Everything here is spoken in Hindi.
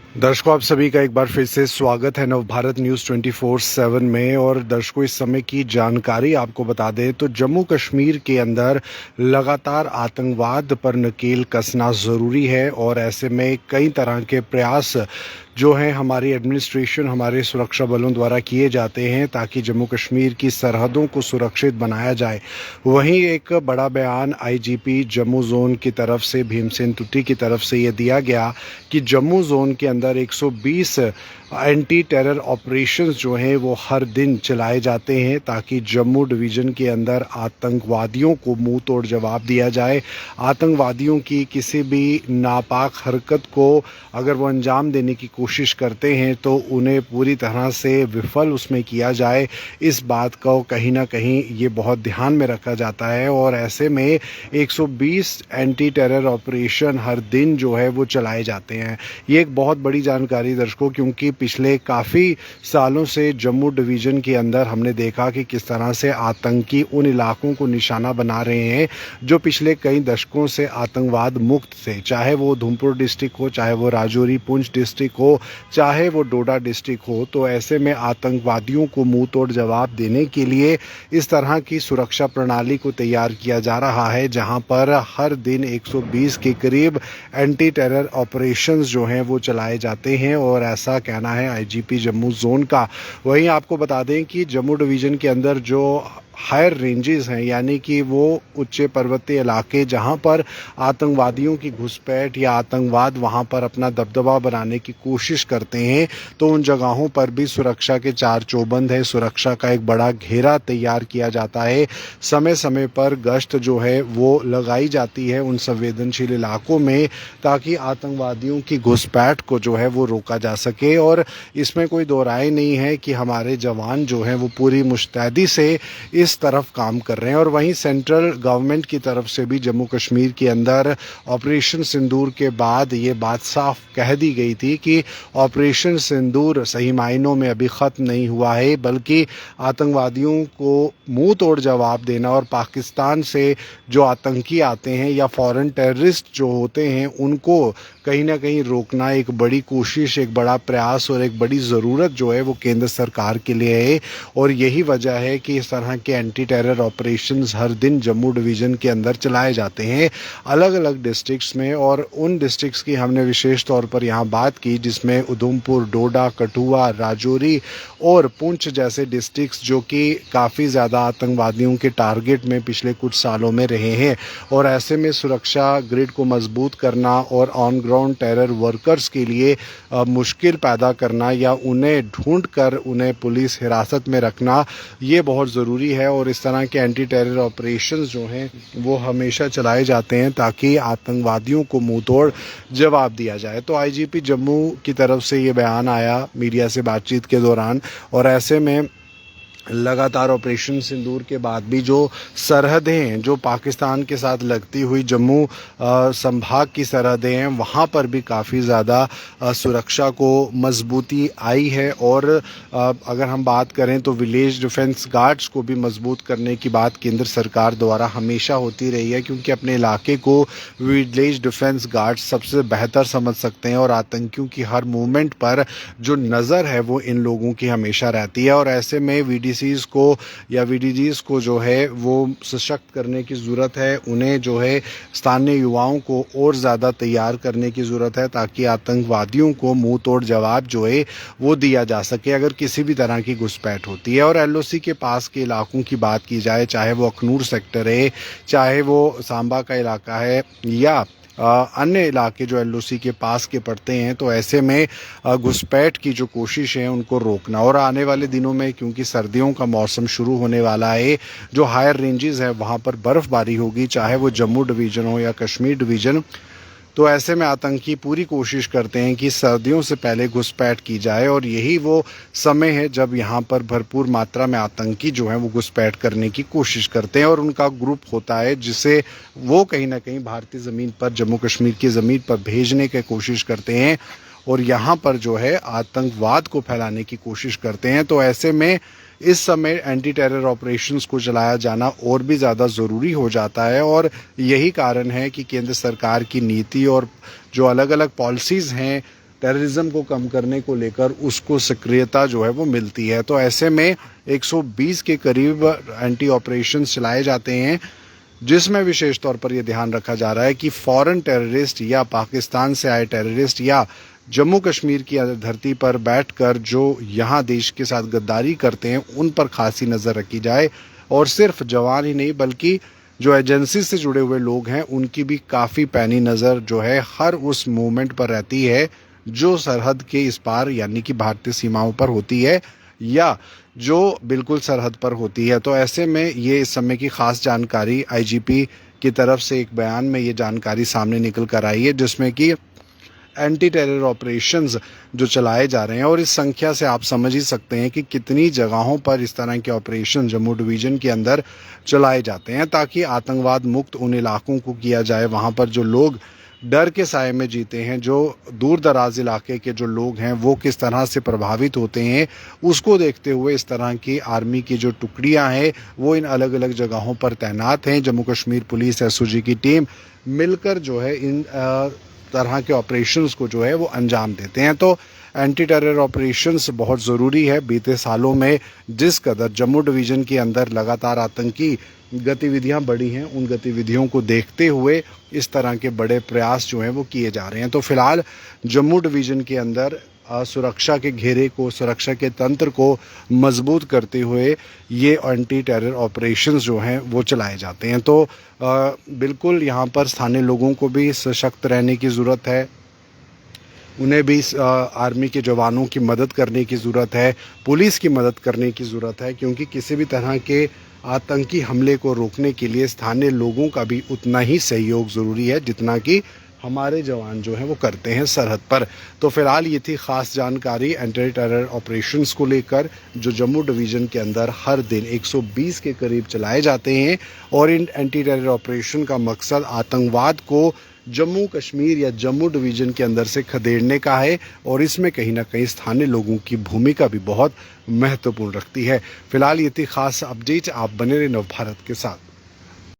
दर्शकों, आप सभी का एक बार फिर से स्वागत है नवभारत न्यूज़ 24/7 में। और दर्शकों, इस समय की जानकारी आपको बता दें तो जम्मू कश्मीर के अंदर लगातार आतंकवाद पर नकेल कसना ज़रूरी है। और ऐसे में कई तरह के प्रयास जो हैं हमारी एडमिनिस्ट्रेशन, हमारे सुरक्षा बलों द्वारा किए जाते हैं ताकि जम्मू कश्मीर की सरहदों को सुरक्षित बनाया जाए। वहीं एक बड़ा बयान आईजीपी जम्मू जोन की तरफ से, भीमसेन तुट्टी की तरफ से ये दिया गया कि जम्मू जोन के अंदर 120 एंटी टेरर ऑपरेशंस जो हैं वो हर दिन चलाए जाते हैं ताकि जम्मू डिवीज़न के अंदर आतंकवादियों को मुंह तोड़ जवाब दिया जाए। आतंकवादियों की किसी भी नापाक हरकत को अगर वो अंजाम देने की कोशिश करते हैं तो उन्हें पूरी तरह से विफल उसमें किया जाए, इस बात को कहीं ना कहीं ये बहुत ध्यान में रखा जाता है। और ऐसे में 120 एंटी टेरर ऑपरेशन हर दिन जो है वो चलाए जाते हैं। ये एक बहुत बड़ी जानकारी दर्शकों, क्योंकि पिछले काफ़ी सालों से जम्मू डिवीज़न के अंदर हमने देखा कि किस तरह से आतंकी उन इलाकों को निशाना बना रहे हैं जो पिछले कई दशकों से आतंकवाद मुक्त थे। चाहे वो उधमपुर डिस्ट्रिक्ट हो, चाहे वो राजौरी पुंछ डिस्ट्रिक्ट हो, चाहे वो डोडा डिस्ट्रिक्ट हो। तो ऐसे में आतंकवादियों को मुंह तोड़ जवाब देने के लिए इस तरह की सुरक्षा प्रणाली को तैयार किया जा रहा है, जहां पर हर दिन 120 के करीब एंटी टेरर ऑपरेशंस जो हैं वो चलाए जाते हैं। और ऐसा कहना है आईजीपी जम्मू जोन का। वहीं आपको बता दें कि जम्मू डिवीज़न के अंदर जो हायर रेंजेस हैं, यानी कि वो उच्च पर्वतीय इलाके जहां पर आतंकवादियों की घुसपैठ या आतंकवाद वहां पर अपना दबदबा बनाने की कोशिश करते हैं, तो उन जगहों पर भी सुरक्षा के चार चौबंद है, सुरक्षा का एक बड़ा घेरा तैयार किया जाता है। समय समय पर गश्त जो है वो लगाई जाती है उन संवेदनशील इलाकों में ताकि आतंकवादियों की घुसपैठ को जो है वो रोका जा सके। और इसमें कोई दो राय नहीं है कि हमारे जवान जो हैं वो पूरी मुस्तैदी से इस तरफ काम कर रहे हैं। और वहीं सेंट्रल गवर्नमेंट की तरफ से भी जम्मू कश्मीर के अंदर ऑपरेशन सिंदूर के बाद ये बात साफ कह दी गई थी कि ऑपरेशन सिंदूर सही मायनों में अभी ख़त्म नहीं हुआ है, बल्कि आतंकवादियों को मुंह तोड़ जवाब देना और पाकिस्तान से जो आतंकी आते हैं या फॉरेन टेररिस्ट जो होते हैं उनको कहीं ना कहीं रोकना एक बड़ी कोशिश, एक बड़ा प्रयास और एक बड़ी ज़रूरत जो है वो केंद्र सरकार के लिए है। और यही वजह है कि इस तरह के एंटी टेरर ऑपरेशंस हर दिन जम्मू डिवीज़न के अंदर चलाए जाते हैं अलग अलग डिस्ट्रिक्ट्स में। और उन डिस्ट्रिक्ट्स की हमने विशेष तौर पर यहाँ बात की जिसमें उधमपुर, डोडा, कठुआ, राजौरी और पुंछ जैसे डिस्ट्रिक्ट्स जो कि काफ़ी ज़्यादा आतंकवादियों के टारगेट में पिछले कुछ सालों में रहे हैं। और ऐसे में सुरक्षा ग्रिड को मजबूत करना और ऑन ग्राउंड टेरर वर्कर्स के लिए मुश्किल पैदा करना या उन्हें ढूंढ कर उन्हें पुलिस हिरासत में रखना, ये बहुत ज़रूरी है। और इस तरह के एंटी टेरर ऑपरेशंस जो हैं वो हमेशा चलाए जाते हैं ताकि आतंकवादियों को मुंह तोड़ जवाब दिया जाए। तो आईजीपी जम्मू की तरफ से ये बयान आया मीडिया से बातचीत के दौरान। और ऐसे में लगातार ऑपरेशन सिंदूर के बाद भी जो सरहदें हैं जो पाकिस्तान के साथ लगती हुई जम्मू संभाग की सरहदें हैं, वहाँ पर भी काफ़ी ज़्यादा सुरक्षा को मजबूती आई है। और अगर हम बात करें तो विलेज डिफेंस गार्ड्स को भी मजबूत करने की बात केंद्र सरकार द्वारा हमेशा होती रही है, क्योंकि अपने इलाके को विलेज डिफेंस गार्ड्स सबसे बेहतर समझ सकते हैं और आतंकियों की हर मूवमेंट पर जो नज़र है वो इन लोगों की हमेशा रहती है। और ऐसे में वीडीसीज को या वीडीजीज को जो है वो सशक्त करने की ज़रूरत है, उन्हें जो है स्थानीय युवाओं को और ज़्यादा तैयार करने की ज़रूरत है ताकि आतंकवादियों को मुंह तोड़ जवाब जो है वो दिया जा सके अगर किसी भी तरह की घुसपैठ होती है। और एलओसी के पास के इलाकों की बात की जाए, चाहे वो अखनूर सेक्टर है, चाहे वो सांबा का इलाका है या अन्य इलाके जो एलओसी के पास के पड़ते हैं, तो ऐसे में घुसपैठ की जो कोशिश है उनको रोकना। और आने वाले दिनों में क्योंकि सर्दियों का मौसम शुरू होने वाला है, जो हायर रेंजेस है वहाँ पर बर्फ़बारी होगी, चाहे वो जम्मू डिवीज़न हो या कश्मीर डिवीज़न। तो ऐसे में आतंकी पूरी कोशिश करते हैं कि सर्दियों से पहले घुसपैठ की जाए। और यही वो समय है जब यहाँ पर भरपूर मात्रा में आतंकी जो हैं वो घुसपैठ करने की कोशिश करते हैं और उनका ग्रुप होता है जिसे वो कहीं ना कहीं भारतीय ज़मीन पर, जम्मू कश्मीर की ज़मीन पर भेजने की कोशिश करते हैं और यहाँ पर जो है आतंकवाद को फैलाने की कोशिश करते हैं। तो ऐसे में इस समय एंटी टेरर ऑपरेशंस को चलाया जाना और भी ज़्यादा ज़रूरी हो जाता है। और यही कारण है कि केंद्र सरकार की नीति और जो अलग अलग पॉलिसीज़ हैं टेररिज्म को कम करने को लेकर उसको सक्रियता जो है वो मिलती है। तो ऐसे में 120 के करीब एंटी ऑपरेशंस चलाए जाते हैं, जिसमें विशेष तौर पर यह ध्यान रखा जा रहा है कि फॉरेन टेररिस्ट या पाकिस्तान से आए टेररिस्ट या जम्मू कश्मीर की धरती पर बैठकर जो यहाँ देश के साथ गद्दारी करते हैं उन पर खासी नज़र रखी जाए। और सिर्फ जवान ही नहीं बल्कि जो एजेंसी से जुड़े हुए लोग हैं उनकी भी काफ़ी पैनी नज़र जो है हर उस मूवमेंट पर रहती है जो सरहद के इस पार यानी कि भारतीय सीमाओं पर होती है या जो बिल्कुल सरहद पर होती है। तो ऐसे में ये इस समय की ख़ास जानकारी आईजीपी की तरफ से एक बयान में ये जानकारी सामने निकल कर आई है, जिसमें कि एंटी टेरर ऑपरेशंस जो चलाए जा रहे हैं, और इस संख्या से आप समझ ही सकते हैं कि कितनी जगहों पर इस तरह के ऑपरेशन जम्मू डिवीज़न के अंदर चलाए जाते हैं ताकि आतंकवाद मुक्त उन इलाकों को किया जाए वहाँ पर जो लोग डर के साए में जीते हैं, जो दूर दराज इलाके के जो लोग हैं वो किस तरह से प्रभावित होते हैं, उसको देखते हुए इस तरह की आर्मी की जो टुकड़ियां हैं वो इन अलग अलग जगहों पर तैनात हैं। जम्मू कश्मीर पुलिस एसओजी की टीम मिलकर जो है इन तरह के ऑपरेशंस को जो है वो अंजाम देते हैं। तो एंटी टेरर ऑपरेशंस बहुत ज़रूरी है। बीते सालों में जिस कदर जम्मू डिवीज़न के अंदर लगातार आतंकी गतिविधियां बढ़ी हैं, उन गतिविधियों को देखते हुए इस तरह के बड़े प्रयास जो हैं वो किए जा रहे हैं। तो फिलहाल जम्मू डिवीज़न के अंदर सुरक्षा के घेरे को, सुरक्षा के तंत्र को मजबूत करते हुए ये एंटी टेरर ऑपरेशंस जो हैं वो चलाए जाते हैं। तो बिल्कुल यहाँ पर स्थानीय लोगों को भी सशक्त रहने की ज़रूरत है, उन्हें भी आर्मी के जवानों की मदद करने की ज़रूरत है, पुलिस की मदद करने की ज़रूरत है, क्योंकि किसी भी तरह के आतंकी हमले को रोकने के लिए स्थानीय लोगों का भी उतना ही सहयोग ज़रूरी है जितना कि हमारे जवान जो हैं वो करते हैं सरहद पर। तो फिलहाल ये थी ख़ास जानकारी एंटी टेरर ऑपरेशंस को लेकर जो जम्मू डिवीज़न के अंदर हर दिन 120 के करीब चलाए जाते हैं। और इन एंटी टेरर ऑपरेशन का मकसद आतंकवाद को जम्मू कश्मीर या जम्मू डिवीज़न के अंदर से खदेड़ने का है, और इसमें कहीं ना कहीं स्थानीय लोगों की भूमिका भी बहुत महत्वपूर्ण रखती है। फिलहाल ये थी ख़ास अपडेट, आप बने रहे नवभारत के साथ।